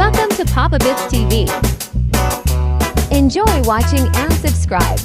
Welcome to Papa Bits TV. Enjoy watching and subscribe.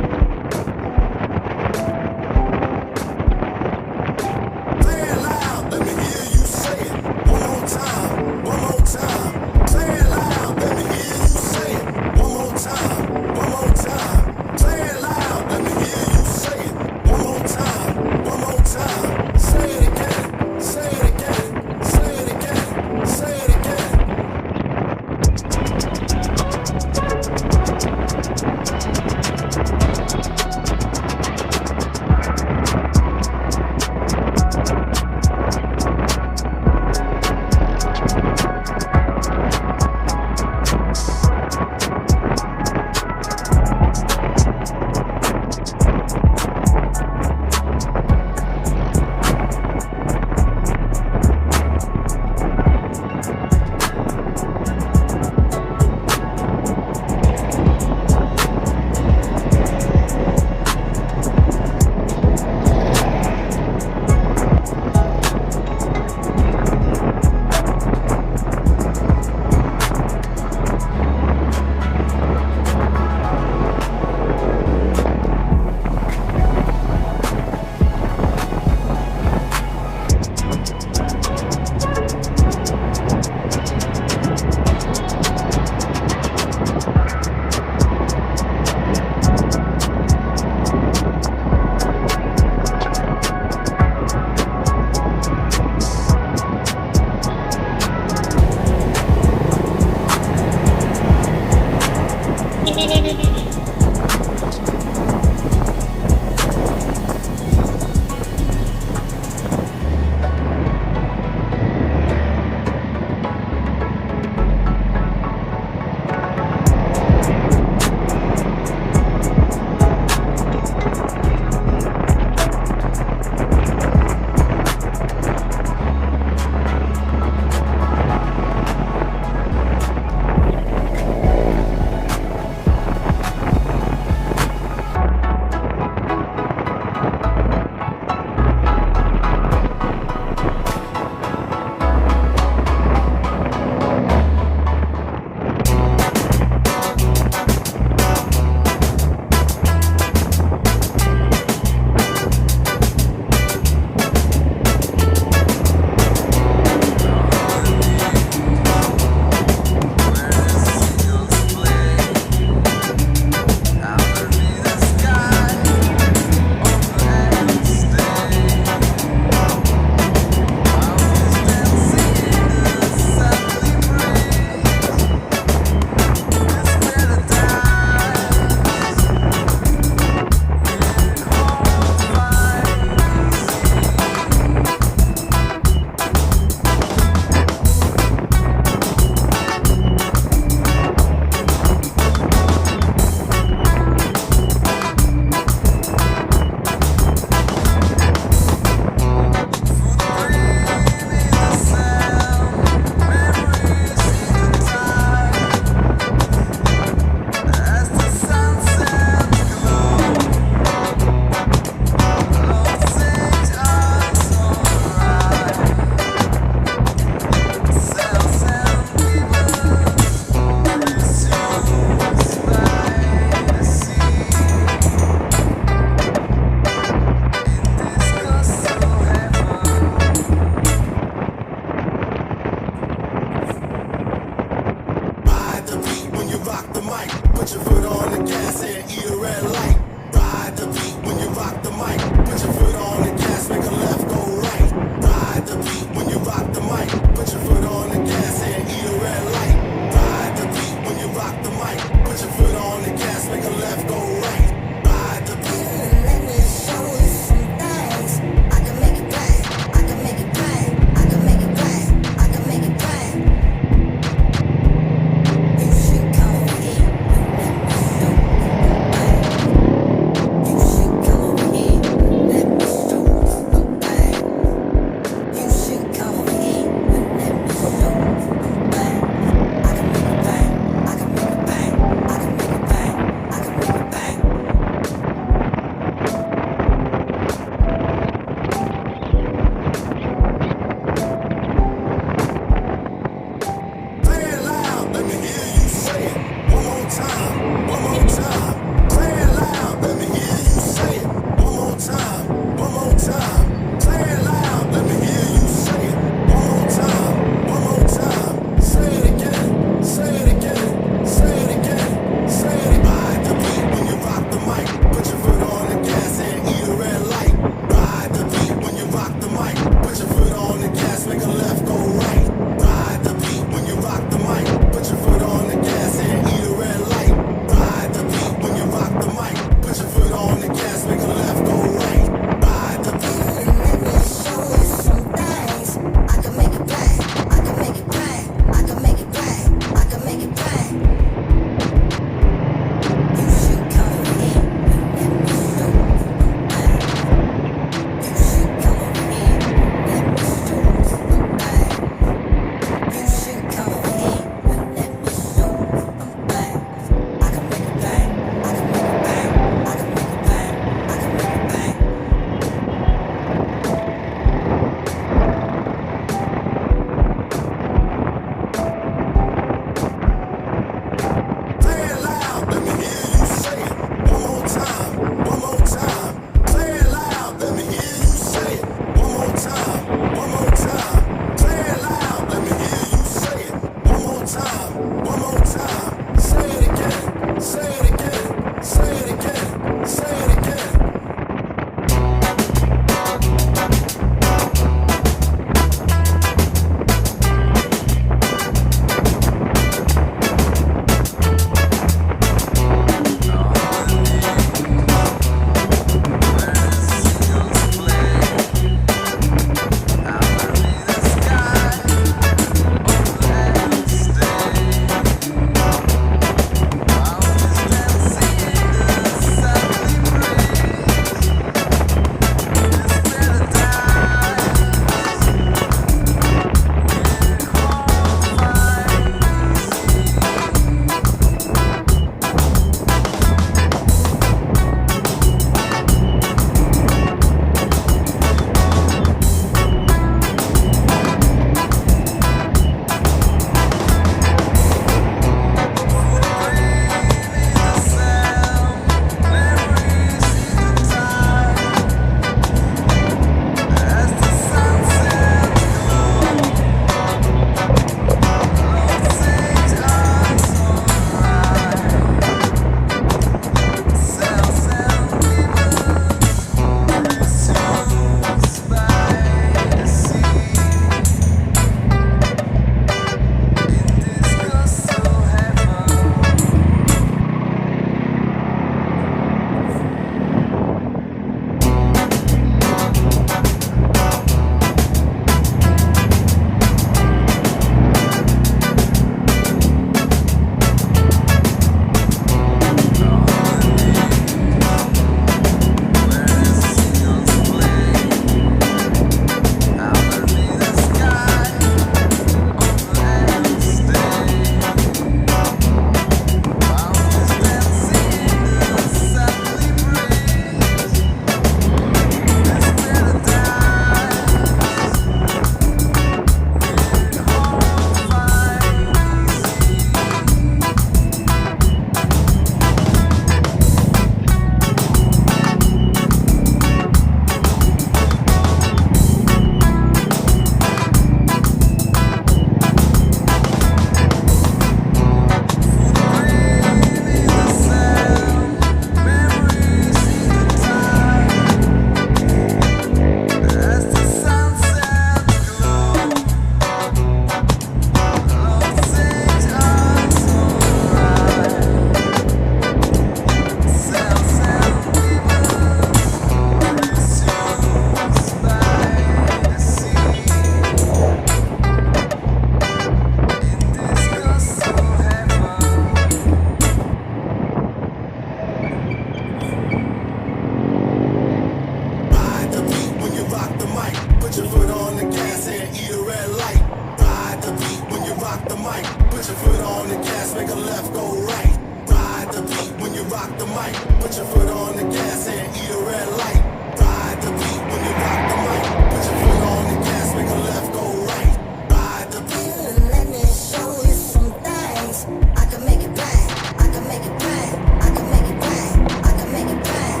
Put your foot on the gas, make a left, go right. Ride the beat when you rock the mic. Put your foot on the gas and eat a red light. Ride the beat when you rock the mic. Put your foot on the gas, make a left, go right. Ride the beat. Let me show you some things. I can make it bang. I can make it bang. I can make it bang. I can make it bang.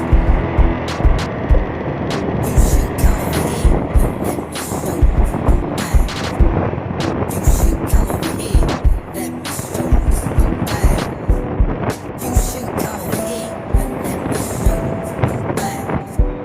You should come over here and let me show you some things. You should come over here. Let me show you some things. You should come over here and let me show you some things.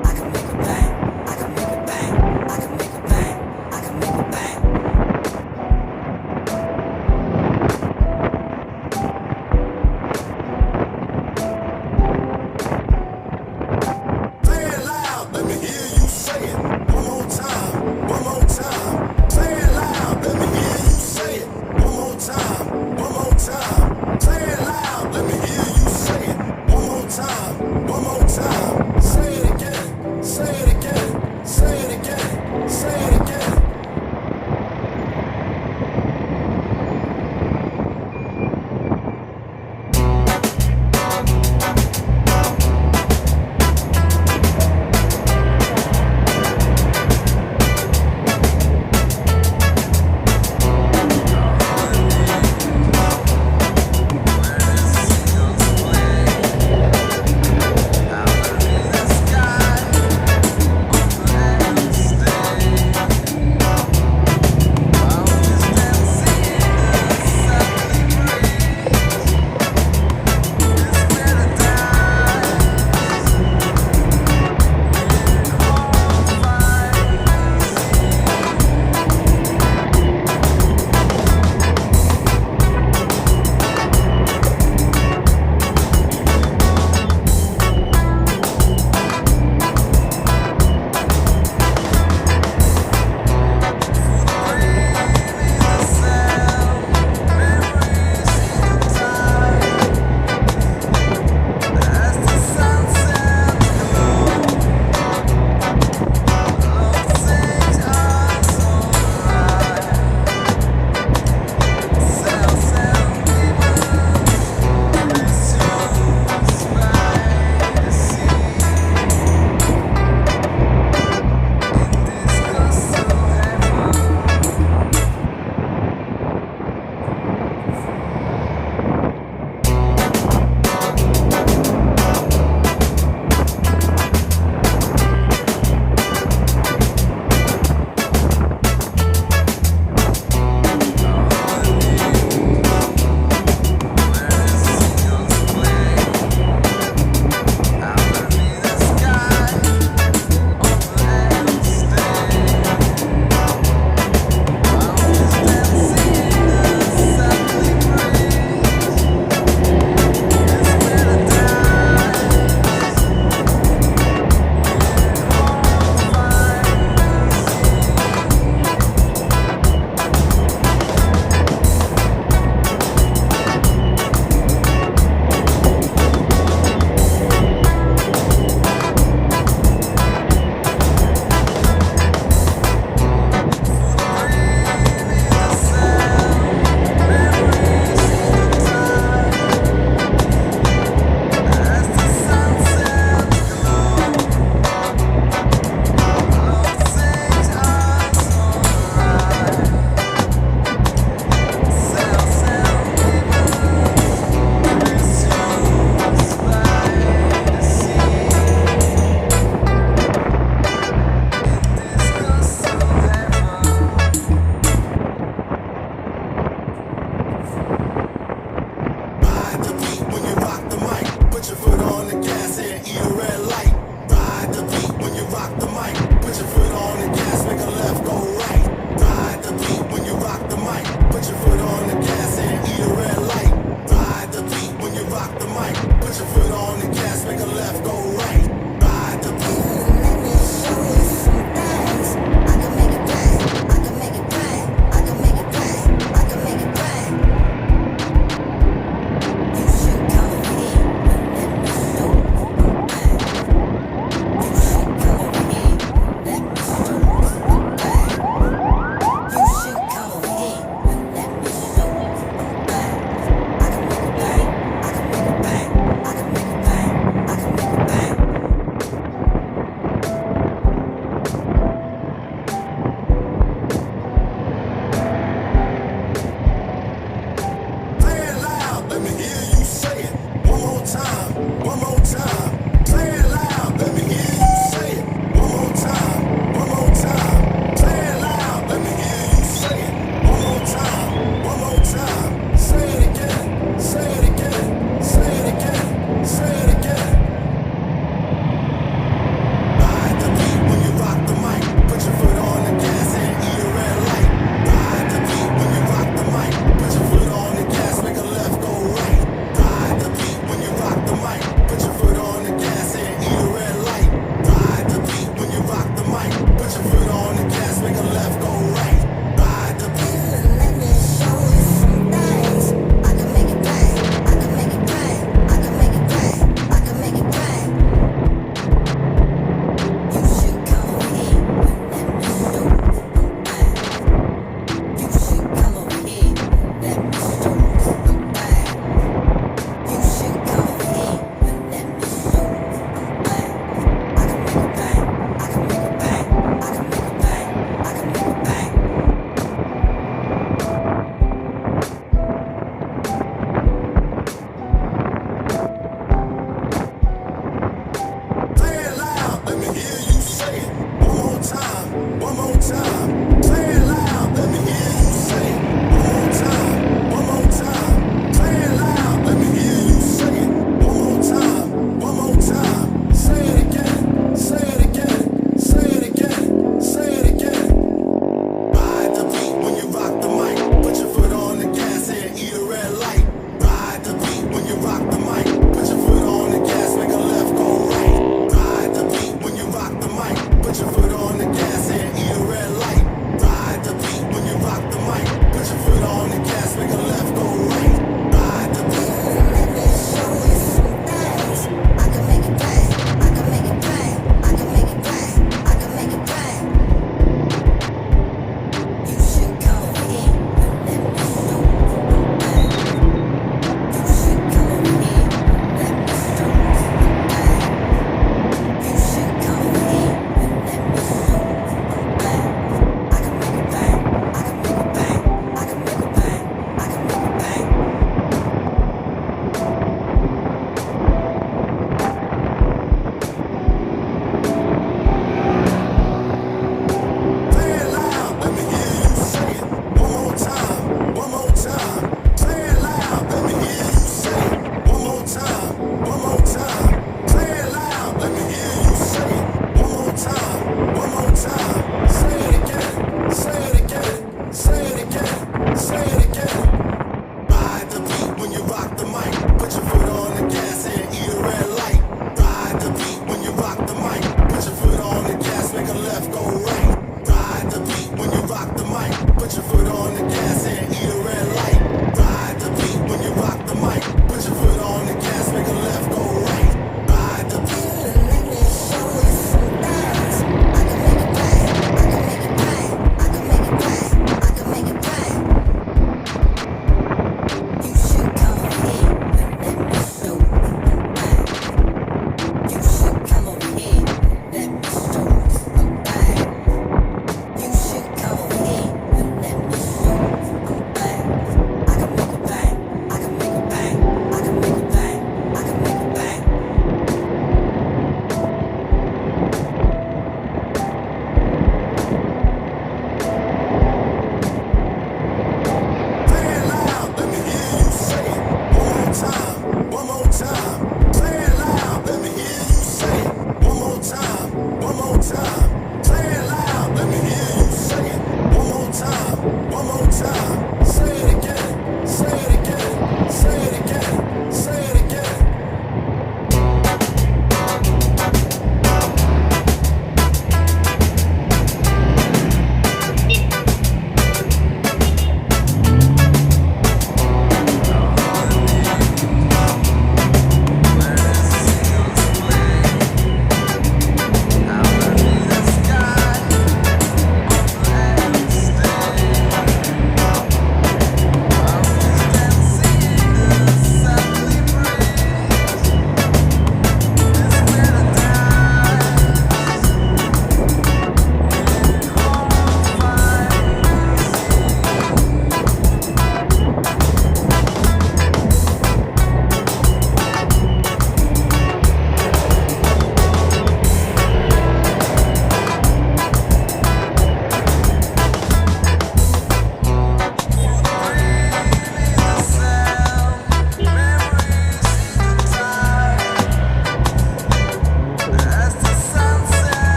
more time. Say it loud, let me hear you say it. One more time, one more time. Say it again, say it again, say it again, say it again.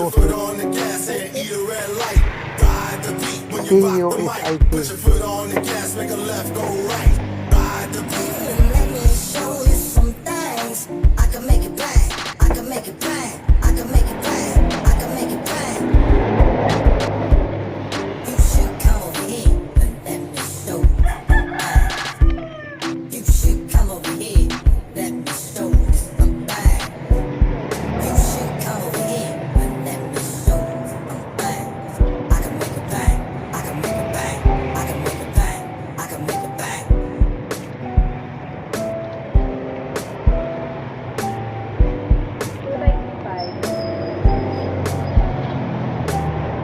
your foot on the gas and eat a red light. Ride the beat when you rock the mic. Put your foot on the gas, make a left, go right. Ride the beat. Let me show you some things. I can make it bang. I can make it bang. I can make it bang. I can make it bang. You should come over here and let me show you. You should come over here. Let me show you some bang. You should come over here and let me show you some bang. I can make it bang. I can make it bang. I can make it bang. I can make it bang.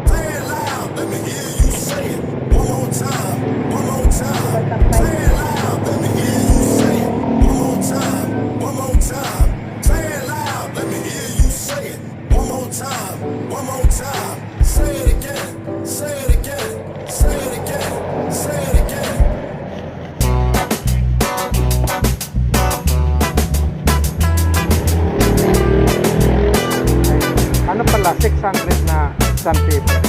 Play it loud, let me hear you say it. One more time, one more time. Play it loud, let me hear you say it. One more time, one more time. Play it loud, let me hear you say it. One more time, one more time. Say it again, say it again, say it again, say it again. Ano pala, 600 na sandpaper.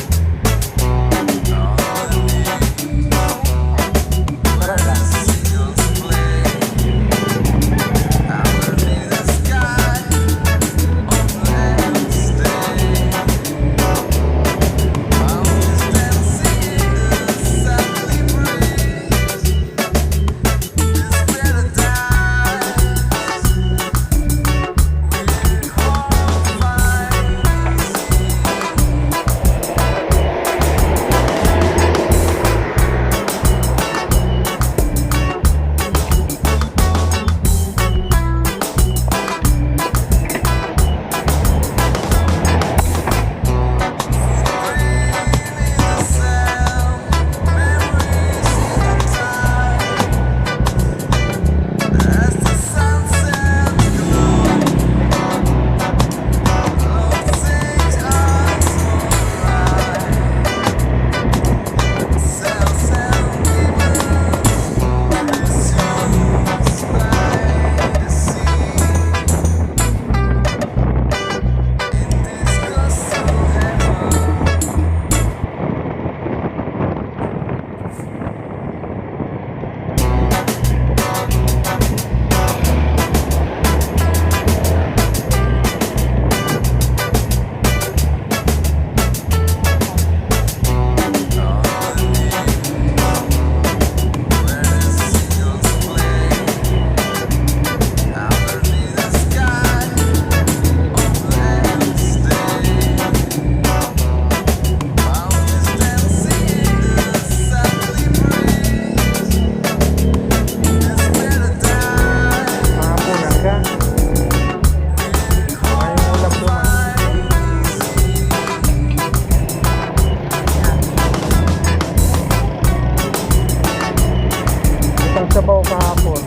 Sabaw kahapon.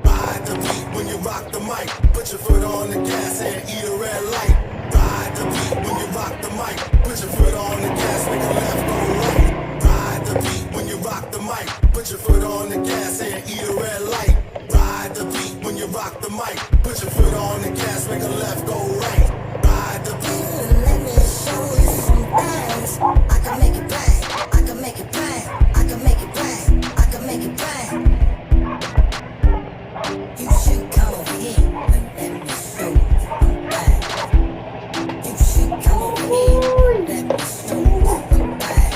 Ride the beat when you rock the mic. Put your foot on the gas and eat a red light. Ride the beat when you rock the mic. Put your foot on the gas, make a left, go right. Ride the beat when you rock the mic. Put your foot on the gas and eat a red light. Ride the beat when you rock the mic. Put your foot on the gas, make a left, go right. Ride the beat. Let me show you some things. I can make it bang. I can make it bang. I can make it bang. I can make it bang. You should come over here and let me show you some bang. You should come over here and let me show you some bang.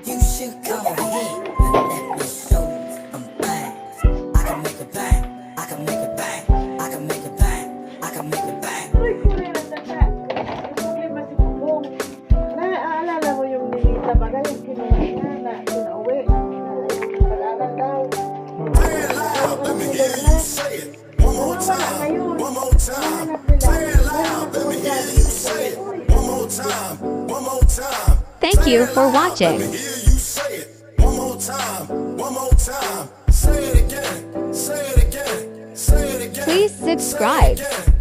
You should come over here and let me show you some bang. I can make it bang. I can make it bang. I can make it bang. I can make it bang. time, one more time. Say it loud, let me hear you say it. One more time, one more time. Thank you for Let me watching. hear you say it. One more time, one more time. Say it again, say it again, say it again. Please say it subscribe. again.